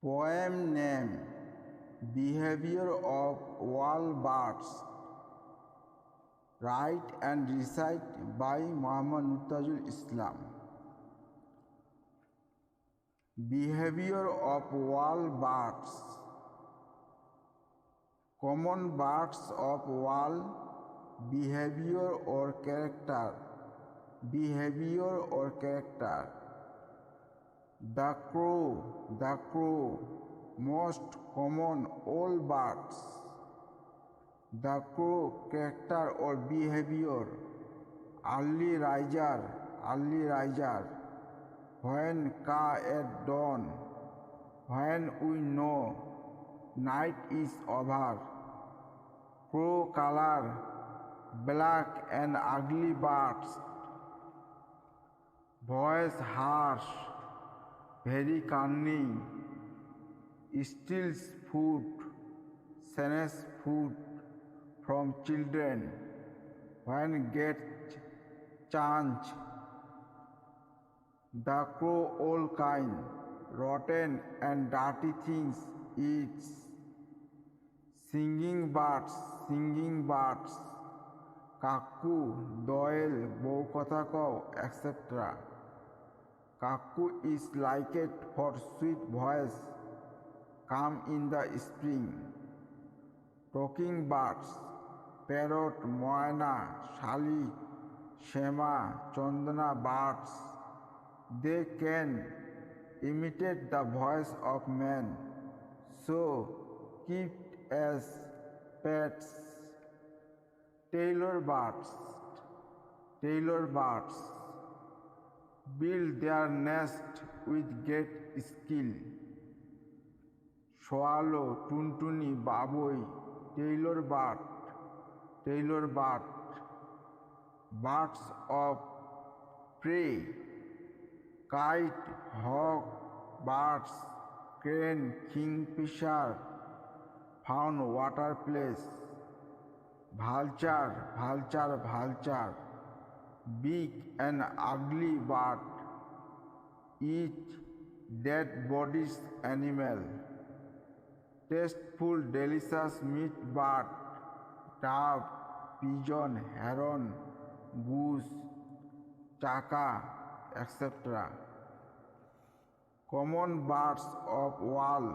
Poem name Behavior of Wild Birds. Write and recite by Muhammad Nurtazul Islam. Behavior of wild birds. Common birds of wild behavior or character. Behavior or character. The crow, most common all birds. The crow character or behavior. Early riser. When caw at dawn. When we know night is over. Crow color, black and ugly birds. Voice harsh, very cunning. Steals food, snatches food from children when get chance. The crow all kind, rotten and dirty things eats. Singing birds, কাকু, দোয়েল, বউ কথা কও, etc. Kaku is liked for sweet voice, come in the spring. Talking birds, parrot, moyna, shalik, shema, chandana birds. They can imitate the voice of man, so kept as pets. Tailor birds build their nest with great skill. Swallow, tuntuni, baboy, tailor bird. Birds of prey, kite, hawk, birds, crane, kingfisher, found water place. Vulture, big and ugly bird, eat dead bodies animal. Tasteful, delicious meat bird, dove, pigeon, heron, goose, chaka, etc. Common birds of wall.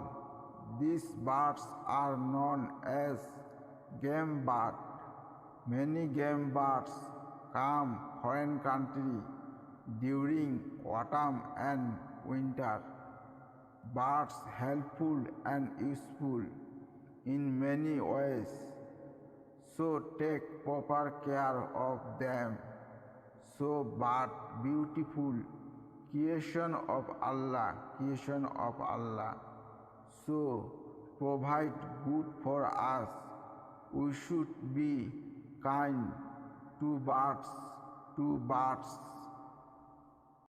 These birds are known as game bird. Many game birds come foreign country during autumn and winter. Birds helpful and useful in many ways, so take proper care of them. So bird beautiful creation of Allah. So provide good for us. We should be kind to birds.